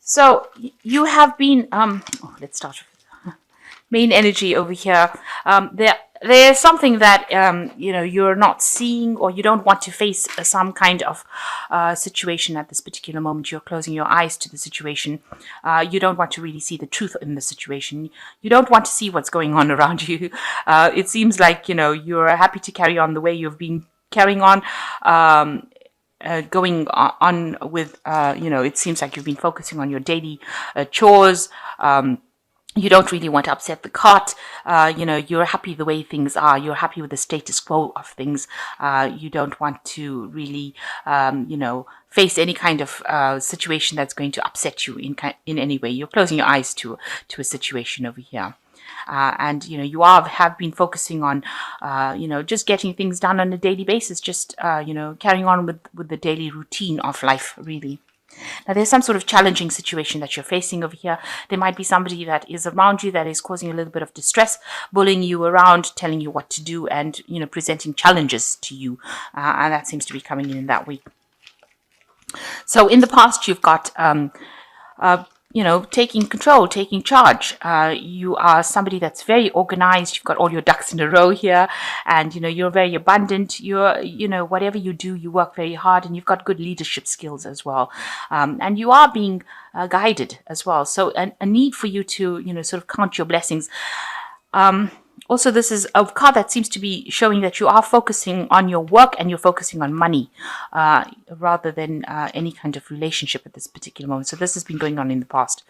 So you have been, let's start with main energy over here. There's something that, you're not seeing, or you don't want to face some kind of situation at this particular moment. You're closing your eyes to the situation. You don't want to really see the truth in the situation. You don't want to see what's going on around you. It seems like, you're happy to carry on the way you've been carrying on. Going on with, it seems like you've been focusing on your daily chores. You don't really want to upset the cart. You're happy the way things are. You're happy with the status quo of things. You don't want to really, face any kind of situation that's going to upset you in any way. You're closing your eyes to a situation over here. And you have been focusing on just getting things done on a daily basis, just carrying on with the daily routine of life, really. Now, there's some sort of challenging situation that you're facing over here. There might be somebody that is around you that is causing a little bit of distress, bullying you around, telling you what to do, and presenting challenges to you, and that seems to be coming in that week. So in the past, you've got taking control, taking charge. You are somebody that's very organized. You've got all your ducks in a row here, and you're very abundant. You're whatever you do, you work very hard, and you've got good leadership skills as well. And you are being guided as well. So a need for you to sort of count your blessings. Also, this is a card that seems to be showing that you are focusing on your work and you're focusing on money rather than any kind of relationship at this particular moment. So this has been going on in the past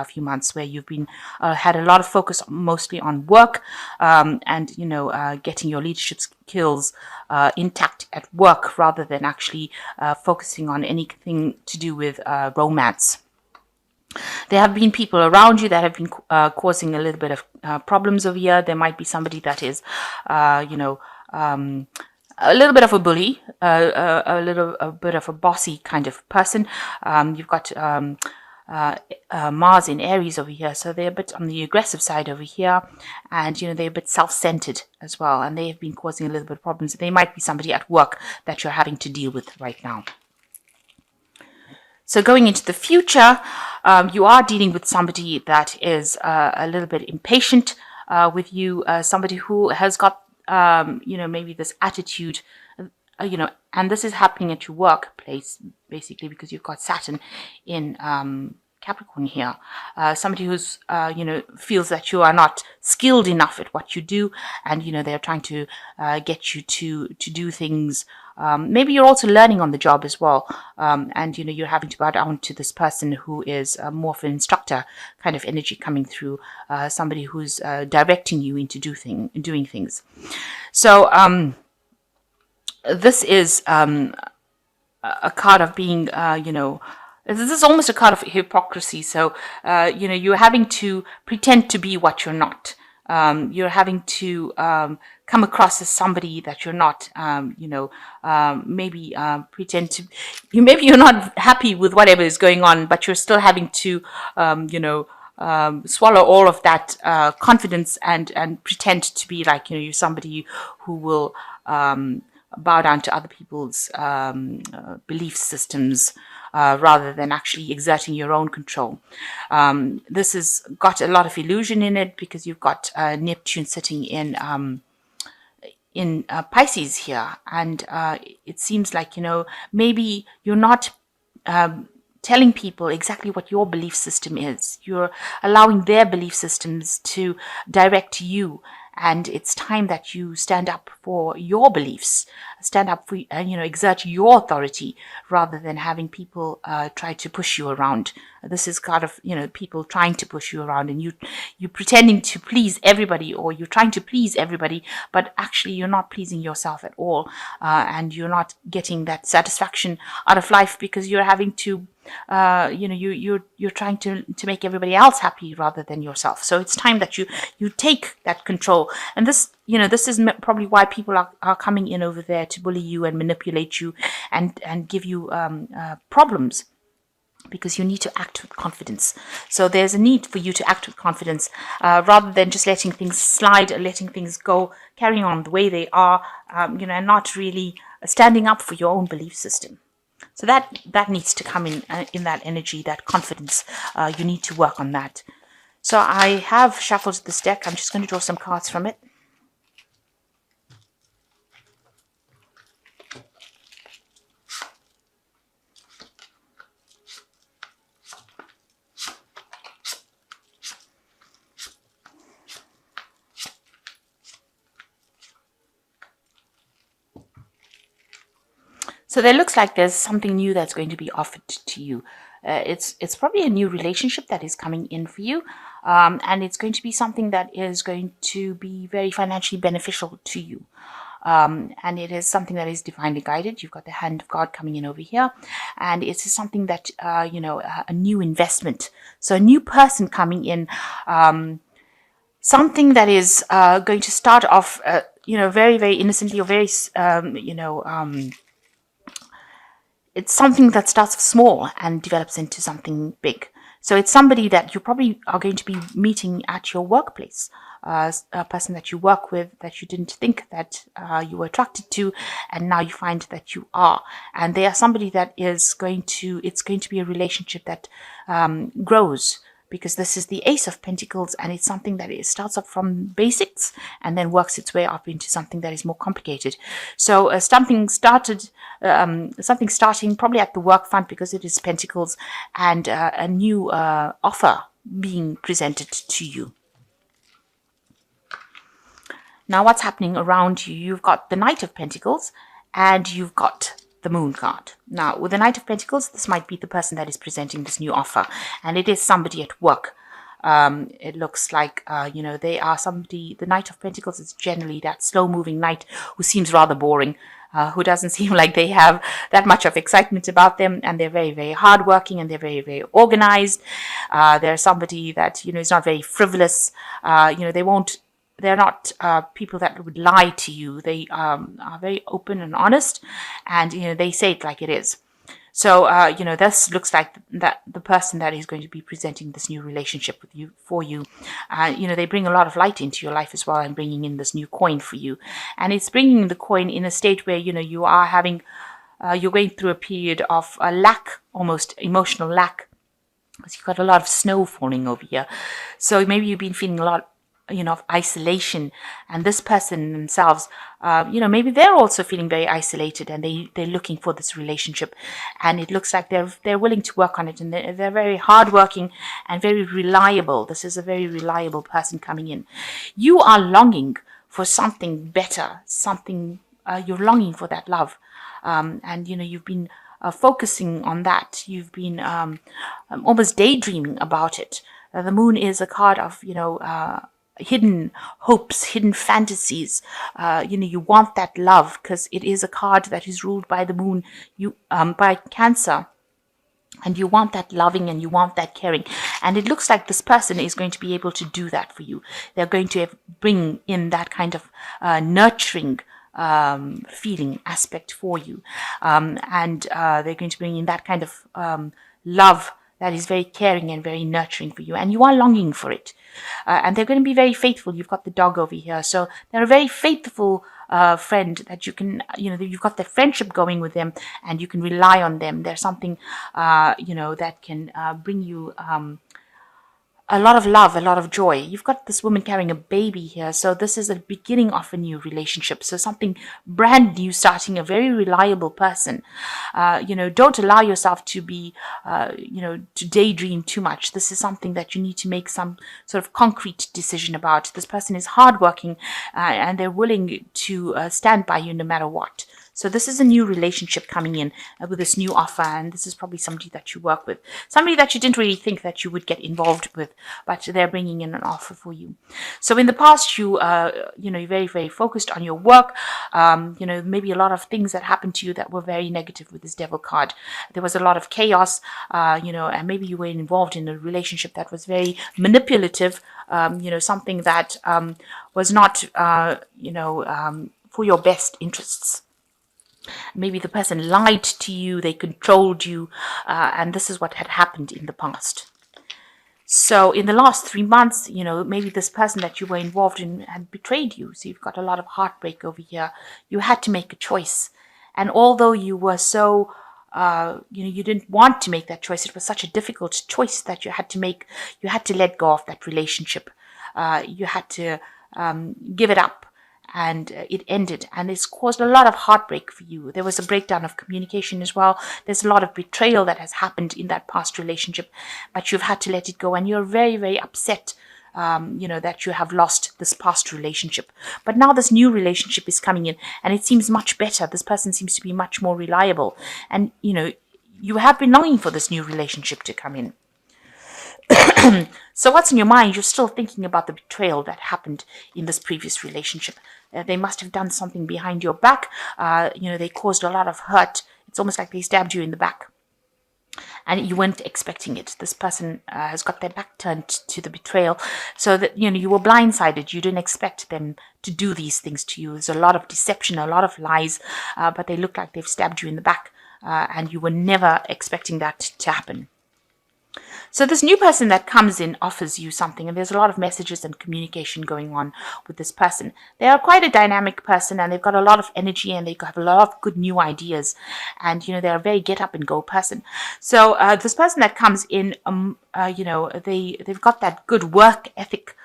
few months, where you've been had a lot of focus mostly on work and getting your leadership skills intact at work, rather than actually focusing on anything to do with romance. There have been people around you that have been causing a little bit of problems over here. There might be somebody that is, a little bit of a bully, a bit of a bossy kind of person. You've got Mars in Aries over here, so they're a bit on the aggressive side over here, and they're a bit self-centered as well, and they have been causing a little bit of problems. They might be somebody at work that you're having to deal with right now. So going into the future, you are dealing with somebody that is a little bit impatient with you, somebody who has got, maybe this attitude, and this is happening at your workplace, basically, because you've got Saturn in Capricorn here. Somebody who's, feels that you are not skilled enough at what you do, and, they're trying to get you to do things. Maybe you're also learning on the job as well, and you're having to bow down to this person who is more of an instructor kind of energy coming through, somebody who's directing you into doing things. So this is a card of being, this is almost a card of hypocrisy. So you're having to pretend to be what you're not. You're having to come across as somebody that you're not, maybe pretend to, maybe you're not happy with whatever is going on, but you're still having to, swallow all of that confidence and pretend to be like, you're somebody who will bow down to other people's belief systems, rather than actually exerting your own control. This has got a lot of illusion in it, because you've got Neptune sitting in Pisces here, and it seems like maybe you're not telling people exactly what your belief system is. You're allowing their belief systems to direct you. And it's time that you stand up for your beliefs, stand up for, exert your authority, rather than having people try to push you around. This is kind of, people trying to push you around, and you're pretending to please everybody, or you're trying to please everybody, but actually you're not pleasing yourself at all. And you're not getting that satisfaction out of life, because you're having to you're trying to make everybody else happy rather than yourself. So it's time that you take that control. And this is probably why people are coming in over there to bully you and manipulate you and give you problems, because you need to act with confidence. So there's a need for you to act with confidence, rather than just letting things slide, letting things go, carrying on the way they are, and not really standing up for your own belief system. So that needs to come in that energy, that confidence. You need to work on that. So I have shuffled this deck. I'm just going to draw some cards from it. So there looks like there's something new that's going to be offered to you. It's probably a new relationship that is coming in for you, and it's going to be something that is going to be very financially beneficial to you. And it is something that is divinely guided. You've got the hand of God coming in over here, and it's something that a new investment. So a new person coming in, something that is going to start off, very, very innocently, or very, it's something that starts small and develops into something big. So it's somebody that you probably are going to be meeting at your workplace, a person that you work with that you didn't think that you were attracted to, and now you find that you are. And they are somebody that is it's going to be a relationship that grows, because this is the Ace of Pentacles, and it's something that it starts up from basics and then works its way up into something that is more complicated. So something starting probably at the work front, because it is Pentacles, and a new offer being presented to you. Now what's happening around you? You've got the Knight of Pentacles, and you've got the Moon card. Now, with the Knight of Pentacles, this might be the person that is presenting this new offer, and it is somebody at work. It looks like, they are somebody. The Knight of Pentacles is generally that slow-moving knight who seems rather boring, who doesn't seem like they have that much of excitement about them, and they're very, very hardworking, and they're very, very organized. They're somebody that, is not very frivolous. They're not people that would lie to you. They are very open and honest, and they say it like it is. So this looks like that the person that is going to be presenting this new relationship with you for you. They bring a lot of light into your life as well, and bringing in this new coin for you. And it's bringing the coin in a state where you are having you're going through a period of lack, almost emotional lack, because you've got a lot of snow falling over here. So maybe you've been feeling a lot of isolation, and this person themselves, maybe they're also feeling very isolated, and they're looking for this relationship, and it looks like they're willing to work on it, and they're very hardworking and very reliable. This is a very reliable person coming in. You are longing for something better, something you're longing for that love, and you've been focusing on that. You've been almost daydreaming about it. The Moon is a card of hidden hopes, hidden fantasies. You want that love, because it is a card that is ruled by the Moon, by Cancer, and you want that loving, and you want that caring, and it looks like this person is going to be able to do that for you. They're going to bring in that kind of nurturing feeling aspect for you, and they're going to bring in that kind of love that is very caring and very nurturing for you, and you are longing for it. And they're going to be very faithful. You've got the dog over here, so they're a very faithful friend that you can, you've got that friendship going with them, and you can rely on them. There's something, that can bring you a lot of love, a lot of joy. You've got this woman carrying a baby here. So this is a beginning of a new relationship. So something brand new starting, a very reliable person. Don't allow yourself to be, to daydream too much. This is something that you need to make some sort of concrete decision about. This person is hardworking, and they're willing to stand by you no matter what. So this is a new relationship coming in with this new offer, and this is probably somebody that you work with, somebody that you didn't really think that you would get involved with, but they're bringing in an offer for you. So in the past, you're very, very focused on your work. Maybe a lot of things that happened to you that were very negative with this Devil card. There was a lot of chaos, and maybe you were involved in a relationship that was very manipulative, something that was not, for your best interests. Maybe the person lied to you, they controlled you, and this is what had happened in the past. So in the last 3 months, maybe this person that you were involved in had betrayed you. So you've got a lot of heartbreak over here. You had to make a choice. And although you were so you didn't want to make that choice. It was such a difficult choice that you had to make. You had to let go of that relationship. You had to give it up, and it ended, and it's caused a lot of heartbreak for you. There was a breakdown of communication as well. There's a lot of betrayal that has happened in that past relationship, but you've had to let it go, and you're very, very upset that you have lost this past relationship. But now this new relationship is coming in, and it seems much better. This person seems to be much more reliable, and you have been longing for this new relationship to come in. So what's in your mind? You're still thinking about the betrayal that happened in this previous relationship. They must have done something behind your back. They caused a lot of hurt. It's almost like they stabbed you in the back, and you weren't expecting it. This person has got their back turned to the betrayal, so that you were blindsided. You didn't expect them to do these things to you. There's a lot of deception, a lot of lies, but they look like they've stabbed you in the back, and you were never expecting that to happen. So this new person that comes in offers you something, and there's a lot of messages and communication going on with this person. They are quite a dynamic person, and they've got a lot of energy, and they have a lot of good new ideas, and they're a very get up and go person. So this person that comes in, they've got that good work ethic,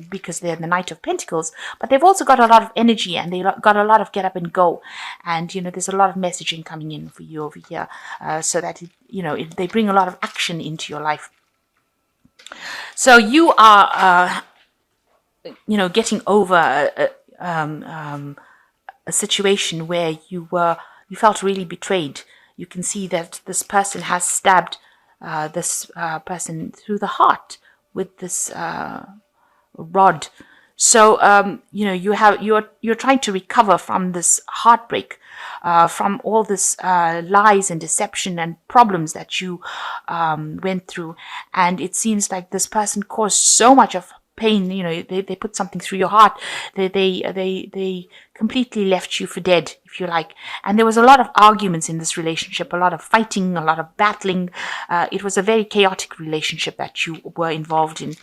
because they're the Knight of Pentacles, but they've also got a lot of energy, and they've got a lot of get up and go, and there's a lot of messaging coming in for you over here, so that they bring a lot of action into your life. So you are getting over a situation where you felt really betrayed. You can see that this person has stabbed this person through the heart with this rod. So you're trying to recover from this heartbreak, from all this lies and deception and problems that you went through, and it seems like this person caused so much of pain. They put something through your heart. They completely left you for dead, if you like. And there was a lot of arguments in this relationship, a lot of fighting, a lot of battling. It was a very chaotic relationship that you were involved in.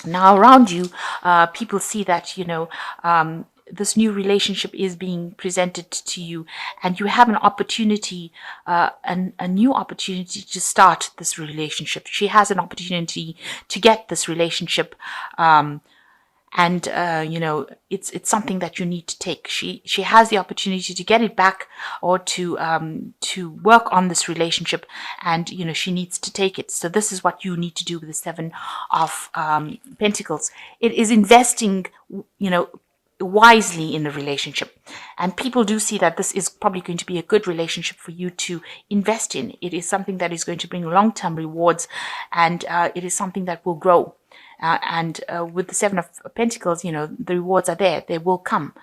Now around you, people see that, this new relationship is being presented to you, and you have an opportunity, a new opportunity to start this relationship. She has an opportunity to get this relationship, it's something that you need to take. She has the opportunity to get it back, or to work on this relationship, and she needs to take it. So this is what you need to do with the Seven of Pentacles. It is investing wisely in the relationship, and people do see that this is probably going to be a good relationship for you to invest in. It is something that is going to bring long-term rewards, and it is something that will grow. With the Seven of Pentacles, the rewards are there. They will come.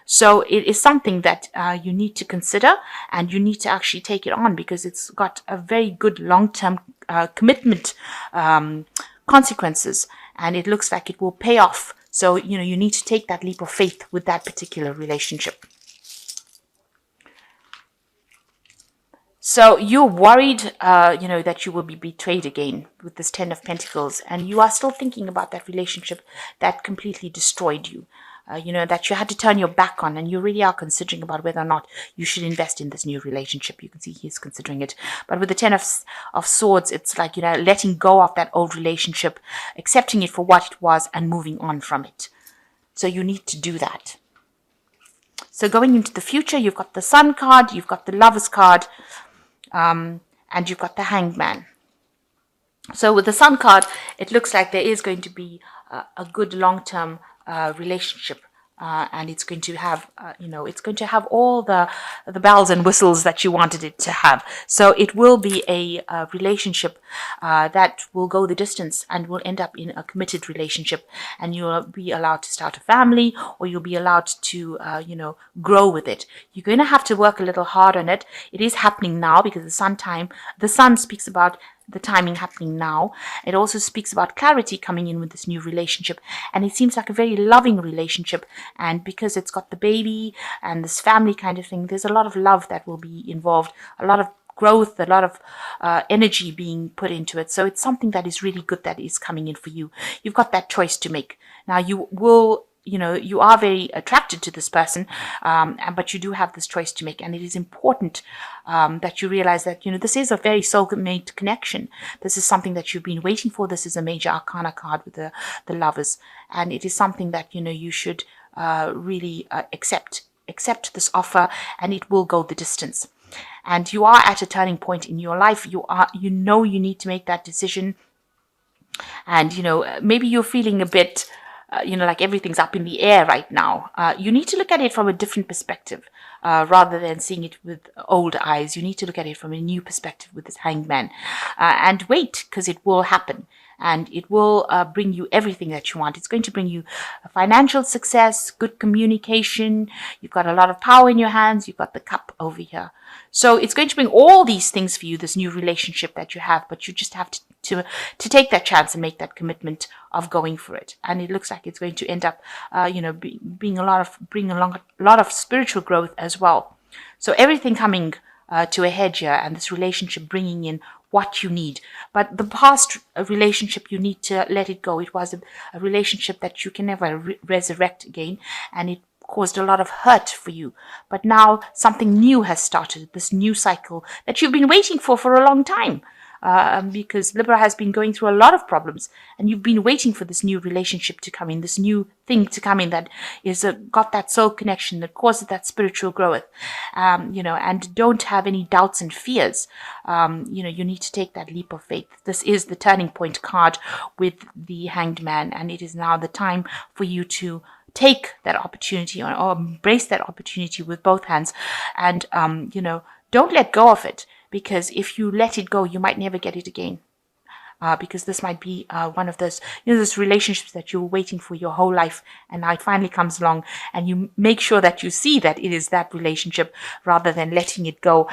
So it is something that you need to consider, and you need to actually take it on, because it's got a very good long-term commitment consequences, and it looks like it will pay off. So, you need to take that leap of faith with that particular relationship. So you're worried, that you will be betrayed again with this Ten of Pentacles, and you are still thinking about that relationship that completely destroyed you, that you had to turn your back on, and you really are considering about whether or not you should invest in this new relationship. You can see he's considering it. But with the Ten of Swords, it's like, letting go of that old relationship, accepting it for what it was, and moving on from it. So you need to do that. So going into the future, you've got the Sun card, you've got the Lovers card, and you've got the Hanged Man. So with the Sun card, it looks like there is going to be a good long-term relationship, and it's going to have, it's going to have all the bells and whistles that you wanted it to have. So it will be a relationship that will go the distance, and will end up in a committed relationship, and you'll be allowed to start a family, or you'll be allowed to, grow with it. You're going to have to work a little hard on it. It is happening now, because the Sun speaks about the timing happening now. It also speaks about clarity coming in with this new relationship, and it seems like a very loving relationship, and because it's got the baby and this family kind of thing, there's a lot of love that will be involved, a lot of growth, a lot of energy being put into it. So it's something that is really good that is coming in for you. You've got that choice to make. Now you will you are very attracted to this person, but you do have this choice to make, and it is important that you realize that this is a very soulmate connection. This is something that you've been waiting for. This is a major arcana card with the Lovers, and it is something that you should really accept this offer, and it will go the distance. And you are at a turning point in your life. You need to make that decision, and maybe you're feeling a bit like everything's up in the air right now. You need to look at it from a different perspective, rather than seeing it with old eyes. You need to look at it from a new perspective with this Hanged Man, and wait, because it will happen. And it will bring you everything that you want. It's going to bring you financial success, good communication. You've got a lot of power in your hands. You've got the Cup over here. So it's going to bring all these things for you, this new relationship that you have. But you just have to take that chance and make that commitment of going for it. And it looks like it's going to end up, bring a lot of spiritual growth as well. So everything coming to a head here, and this relationship bringing in what you need. But the past relationship, you need to let it go. It was a relationship that you can never resurrect again, and it caused a lot of hurt for you. But now something new has started, this new cycle that you've been waiting for a long time. Because Libra has been going through a lot of problems, and you've been waiting for this new relationship to come in, this new thing to come in that is got that soul connection that causes that spiritual growth, and don't have any doubts and fears. You need to take that leap of faith. This is the turning point card with the Hanged Man, and it is now the time for you to take that opportunity or embrace that opportunity with both hands, and don't let go of it. Because if you let it go, you might never get it again. Because this might be one of those, those relationships that you're waiting for your whole life, and now it finally comes along, and you make sure that you see that it is that relationship rather than letting it go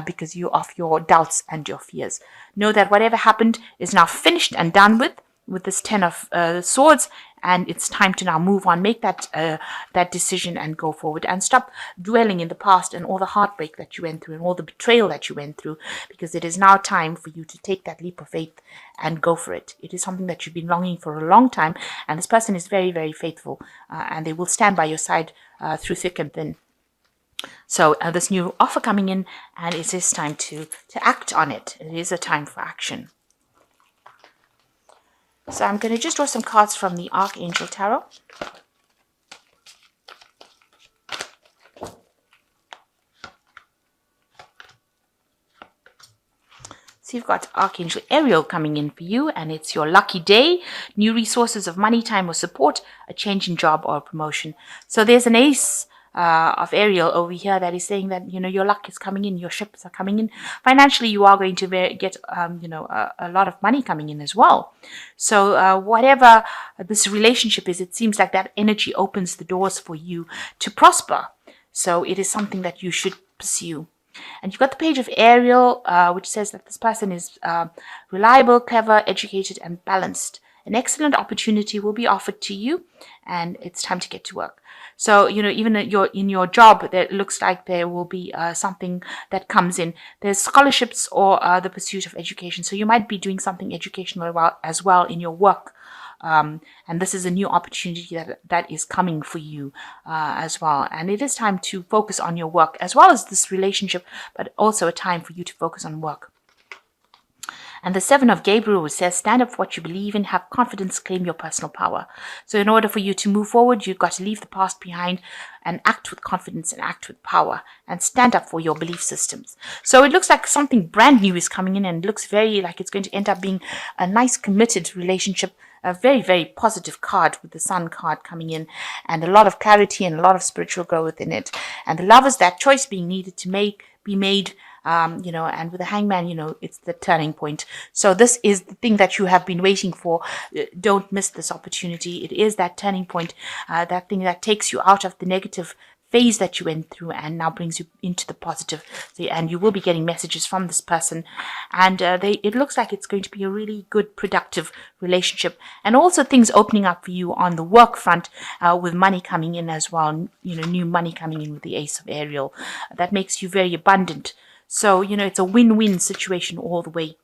because you're off your doubts and your fears. Know that whatever happened is now finished and done with this 10 of Swords, and it's time to now move on, make that decision and go forward, and stop dwelling in the past and all the heartbreak that you went through and all the betrayal that you went through, because it is now time for you to take that leap of faith and go for it. It is something that you've been longing for a long time, and this person is very, very faithful, and they will stand by your side through thick and thin. So this new offer coming in, and it is time to act on it. It is a time for action. So I'm going to just draw some cards from the Archangel Tarot. So you've got Archangel Ariel coming in for you, and it's your lucky day, new resources of money, time or support, a change in job or a promotion. So there's an Ace of Ariel over here that is saying that your luck is coming in, your ships are coming in. Financially, you are going to get a lot of money coming in as well. So whatever this relationship is, it seems like that energy opens the doors for you to prosper. So it is something that you should pursue. And you've got the Page of Ariel, which says that this person is reliable, clever, educated, and balanced. An excellent opportunity will be offered to you, and it's time to get to work. So, even in your job, it looks like there will be something that comes in. There's scholarships or the pursuit of education. So you might be doing something educational as well in your work. And this is a new opportunity that is coming for you as well. And it is time to focus on your work as well as this relationship, but also a time for you to focus on work. And the 7 of Gabriel says, stand up for what you believe in, have confidence, claim your personal power. So in order for you to move forward, you've got to leave the past behind and act with confidence and act with power and stand up for your belief systems. So it looks like something brand new is coming in, and it looks very like it's going to end up being a nice committed relationship, a very, very positive card with the Sun card coming in, and a lot of clarity and a lot of spiritual growth in it. And the Lovers, that choice being needed to be made, and with the Hangman, it's the turning point. So this is the thing that you have been waiting for. Don't miss this opportunity. It is that turning point, that thing that takes you out of the negative phase that you went through and now brings you into the positive. So, and you will be getting messages from this person, and it looks like it's going to be a really good, productive relationship, and also things opening up for you on the work front, with money coming in as well. New money coming in with the Ace of Ariel that makes you very abundant. So, it's a win-win situation all the way.